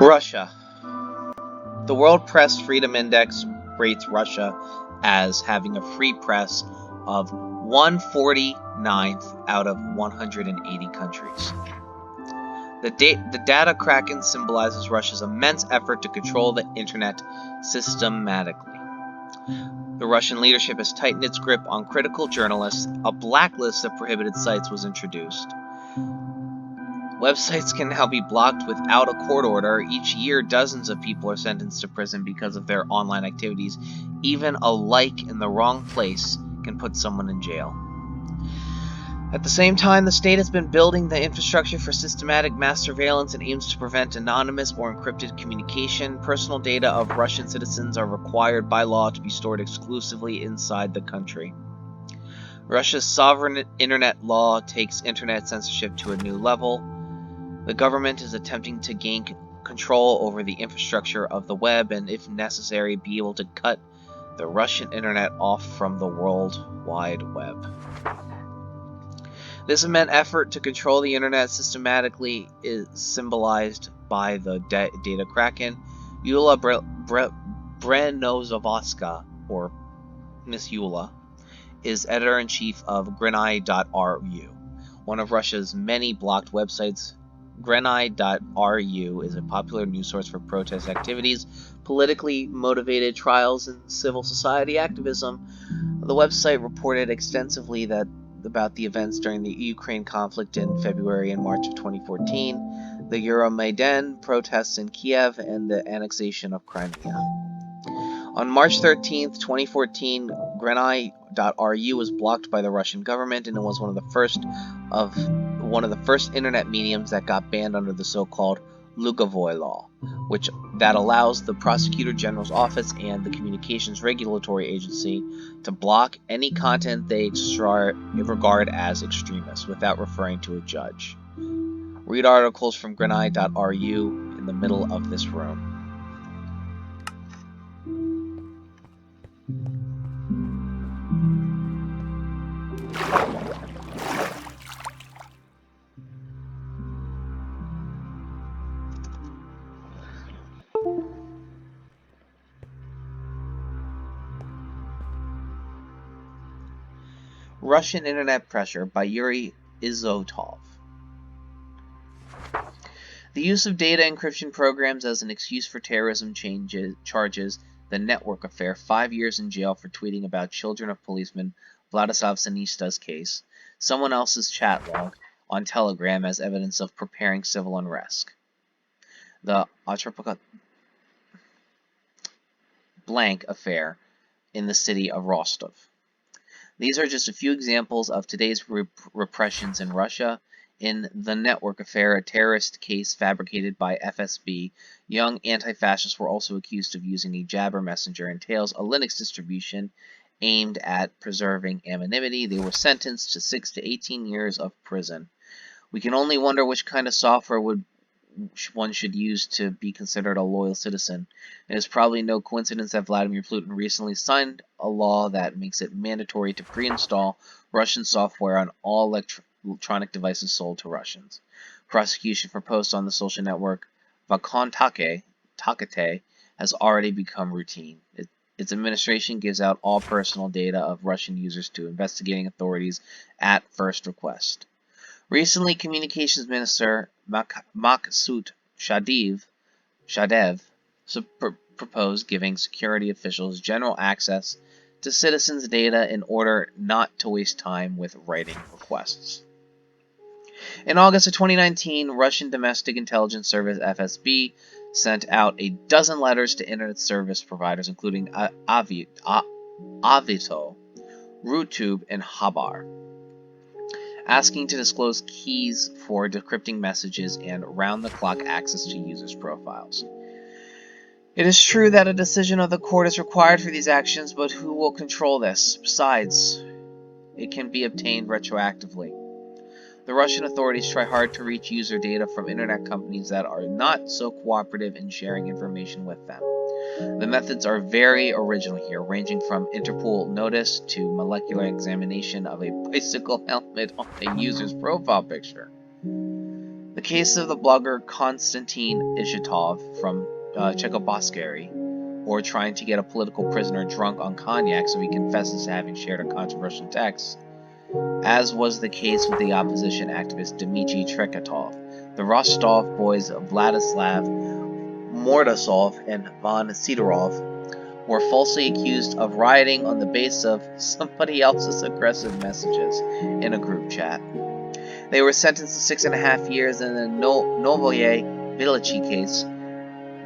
Russia. The World Press Freedom Index rates Russia as having a free press of 149th out of 180 countries. The data kraken symbolizes Russia's immense effort to control the internet systematically. The Russian leadership has tightened its grip on critical journalists. A blacklist of prohibited sites was introduced. Websites can now be blocked without a court order. Each year, dozens of people are sentenced to prison because of their online activities. Even a like in the wrong place can put someone in jail. At the same time, the state has been building the infrastructure for systematic mass surveillance and aims to prevent anonymous or encrypted communication. Personal data of Russian citizens are required by law to be stored exclusively inside the country. Russia's sovereign internet law takes internet censorship to a new level. The government is attempting to gain control over the infrastructure of the web and, if necessary, be able to cut the Russian internet off from the World Wide Web. This immense effort to control the internet systematically is symbolized by the data kraken. Yulia Brenozovska, or Miss Yulia, is editor-in-chief of Grenai.ru, one of Russia's many blocked websites. Grenai.ru is a popular news source for protest activities, politically motivated trials, and civil society activism. The website reported extensively about the events during the Ukraine conflict in February and March of 2014, the Euromaidan protests in Kiev, and the annexation of Crimea. On March 13, 2014, Grenai.ru was blocked by the Russian government, and it was one of the first internet mediums that got banned under the so-called Lugovoy law, that allows the Prosecutor General's office and the Communications Regulatory Agency to block any content they regard as extremist without referring to a judge. Read articles from Grenai.ru in the middle of this room. Russian Internet Pressure by Yuri Izotov. The use of data encryption programs as an excuse for terrorism charges the Network Affair 5 years in jail for tweeting about children of policeman Vladislav Sinista's case, someone else's chat log on Telegram as evidence of preparing civil unrest. The blank affair in the city of Rostov. These are just a few examples of today's repressions in Russia. In the Network Affair, a terrorist case fabricated by FSB, young anti-fascists were also accused of using a Jabber messenger entails a Linux distribution aimed at preserving anonymity. They were sentenced to 6 to 18 years of prison. We can only wonder which kind of software one should use to be considered a loyal citizen. It is probably no coincidence that Vladimir Putin recently signed a law that makes it mandatory to pre-install Russian software on all electronic devices sold to Russians. Prosecution for posts on the social network VKontakte has already become routine. Its administration gives out all personal data of Russian users to investigating authorities at first request. Recently, Communications Minister Maksut Shadev proposed giving security officials general access to citizens' data in order not to waste time with writing requests. In August of 2019, Russian Domestic Intelligence Service FSB sent out a dozen letters to internet service providers, including Avito, Rutube, and Habar, asking to disclose keys for decrypting messages and round-the-clock access to users' profiles. It is true that a decision of the court is required for these actions, but who will control this? Besides, it can be obtained retroactively. The Russian authorities try hard to reach user data from internet companies that are not so cooperative in sharing information with them. The methods are very original here, ranging from Interpol notice to molecular examination of a bicycle helmet on a user's profile picture. The case of the blogger Konstantin Ishatov from Czechoslovakia, or trying to get a political prisoner drunk on cognac so he confesses to having shared a controversial text, as was the case with the opposition activist Dmitry Trekatov. The Rostov boys Vladislav Mordasov and Von Sidorov were falsely accused of rioting on the basis of somebody else's aggressive messages in a group chat. They were sentenced to 6.5 years in the Novoye Vilichi case.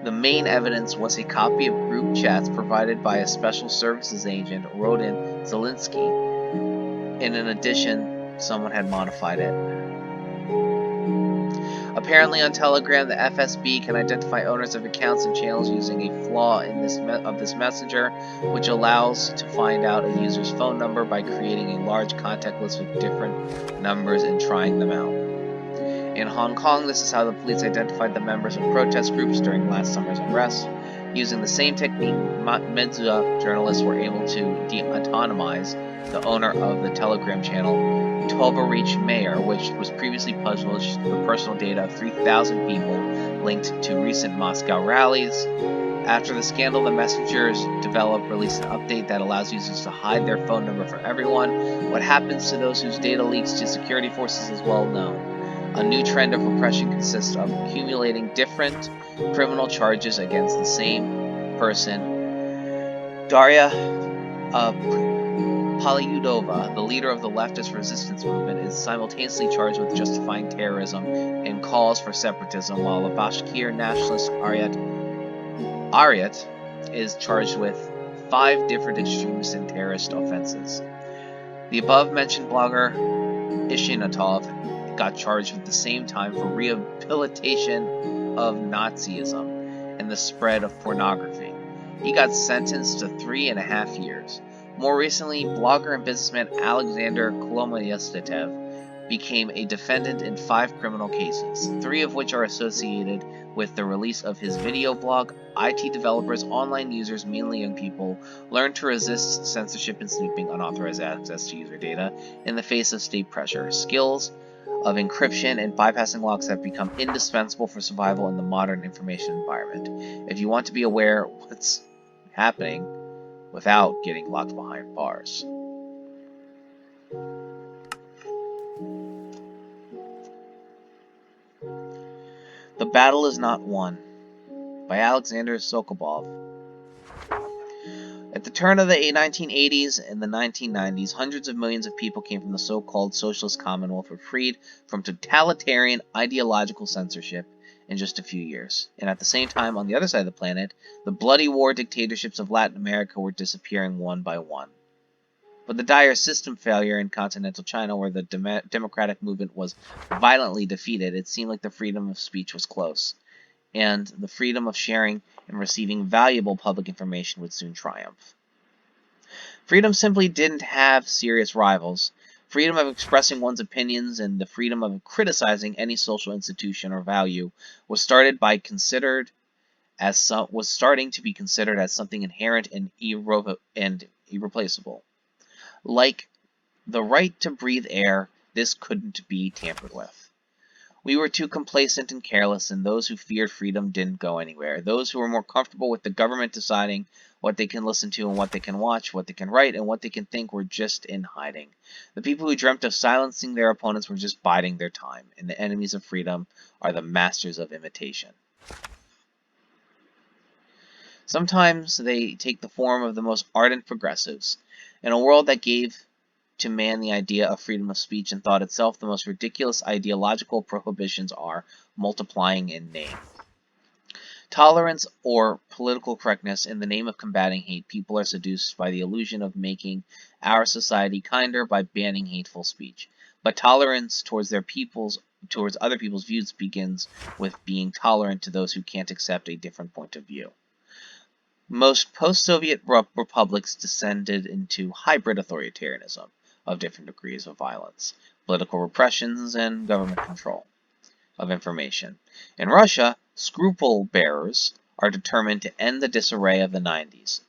The main evidence was a copy of group chats provided by a special services agent, Rodin Zelinsky. In addition, someone had modified it. Apparently on Telegram, the FSB can identify owners of accounts and channels using a flaw in this messenger, which allows to find out a user's phone number by creating a large contact list with different numbers and trying them out. In Hong Kong, this is how the police identified the members of protest groups during last summer's unrest. Using the same technique, Medzua journalists were able to de-autonomize the owner of the Telegram channel, Tovarich Mayer, which was previously published the personal data of 3,000 people linked to recent Moscow rallies. After the scandal, the messengers released an update that allows users to hide their phone number for everyone. What happens to those whose data leaks to security forces is well known. A new trend of repression consists of accumulating different criminal charges against the same person. Daria Polyudova, the leader of the leftist resistance movement, is simultaneously charged with justifying terrorism and calls for separatism, while the Bashkir nationalist Aryat is charged with 5 different extremist and terrorist offenses. The above-mentioned blogger Ishinatov got charged at the same time for rehabilitation of Nazism and the spread of pornography. He got sentenced to 3.5 years. More recently, blogger and businessman Alexander Kolomoistev became a defendant in 5 criminal cases, 3 of which are associated with the release of his video blog. IT developers, online users, mainly young people, learned to resist censorship and snooping unauthorized access to user data in the face of state pressure. Skills of encryption and bypassing locks have become indispensable for survival in the modern information environment. If you want to be aware what's happening without getting locked behind bars. The Battle is Not Won by Alexander Sokolov. At the turn of the 1980s and the 1990s, hundreds of millions of people came from the so-called socialist commonwealth were freed from totalitarian ideological censorship in just a few years. And at the same time, on the other side of the planet, the bloody war dictatorships of Latin America were disappearing one by one. But the dire system failure in continental China, where the democratic movement was violently defeated, it seemed like the freedom of speech was close, and the freedom of sharing and receiving valuable public information would soon triumph. Freedom simply didn't have serious rivals. Freedom of expressing one's opinions and the freedom of criticizing any social institution or value was starting to be considered as something inherent and irreplaceable. Like the right to breathe air, this couldn't be tampered with. We were too complacent and careless, and those who feared freedom didn't go anywhere. Those who were more comfortable with the government deciding what they can listen to and what they can watch, what they can write, and what they can think were just in hiding. The people who dreamt of silencing their opponents were just biding their time, and the enemies of freedom are the masters of imitation. Sometimes they take the form of the most ardent progressives. In a world that gave to man the idea of freedom of speech and thought itself, the most ridiculous ideological prohibitions are multiplying in name. Tolerance or political correctness in the name of combating hate, people are seduced by the illusion of making our society kinder by banning hateful speech. But tolerance towards other people's views begins with being tolerant to those who can't accept a different point of view. Most post-Soviet republics descended into hybrid authoritarianism of different degrees of violence, political repressions, and government control of information. In Russia, scruple bearers are determined to end the disarray of the 90s.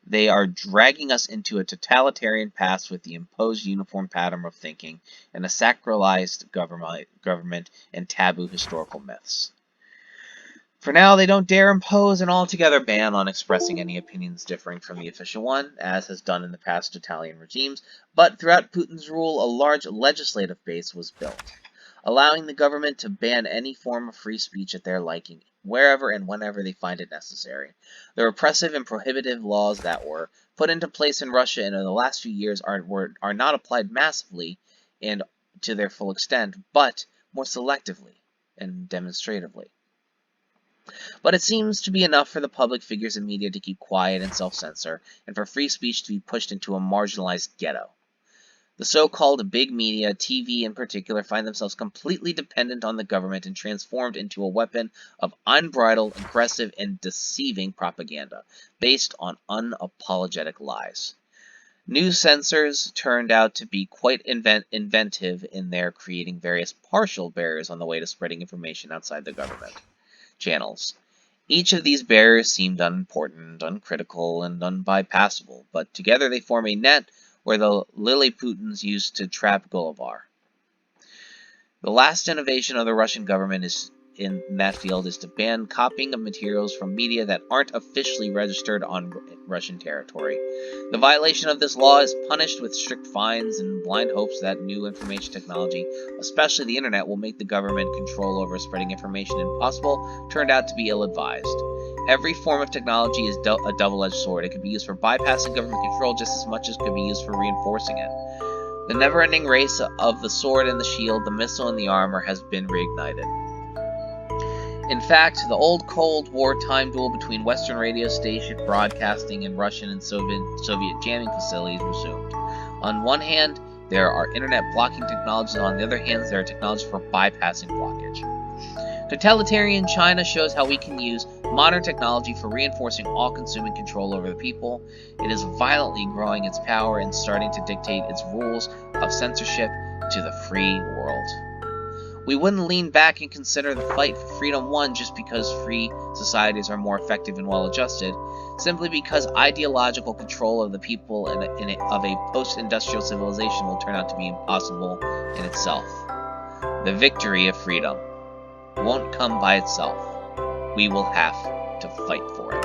They are dragging us into a totalitarian past with the imposed uniform pattern of thinking and a sacralized government and taboo historical myths. For now, they don't dare impose an altogether ban on expressing any opinions differing from the official one, as has done in the past totalitarian regimes, but throughout Putin's rule, a large legislative base was built, allowing the government to ban any form of free speech at their liking, wherever and whenever they find it necessary. The repressive and prohibitive laws that were put into place in Russia in the last few years are not applied massively and to their full extent, but more selectively and demonstratively. But it seems to be enough for the public figures and media to keep quiet and self-censor, and for free speech to be pushed into a marginalized ghetto. The so-called big media, TV in particular, find themselves completely dependent on the government and transformed into a weapon of unbridled, aggressive, and deceiving propaganda, based on unapologetic lies. New censors turned out to be quite inventive in their creating various partial barriers on the way to spreading information outside the government channels. Each of these barriers seemed unimportant, uncritical, and unbypassable, but together they form a net where the Lilliputans used to trap Gulliver. The last innovation of the Russian government in that field is to ban copying of materials from media that aren't officially registered on Russian territory. The violation of this law is punished with strict fines and blind hopes that new information technology, especially the internet, will make the government control over spreading information impossible turned out to be ill-advised. Every form of technology is a double-edged sword. It can be used for bypassing government control just as much as it could be used for reinforcing it. The never-ending race of the sword and the shield, the missile and the armor has been reignited. In fact, the old Cold War time duel between Western radio station broadcasting and Russian and Soviet jamming facilities resumed. On one hand, there are internet blocking technologies, and on the other hand, there are technologies for bypassing blockage. Totalitarian China shows how we can use modern technology for reinforcing all-consuming control over the people. It is violently growing its power and starting to dictate its rules of censorship to the free world. We wouldn't lean back and consider the fight for freedom won just because free societies are more effective and well-adjusted, simply because ideological control of the people of a post-industrial civilization will turn out to be impossible in itself. The victory of freedom won't come by itself. We will have to fight for it.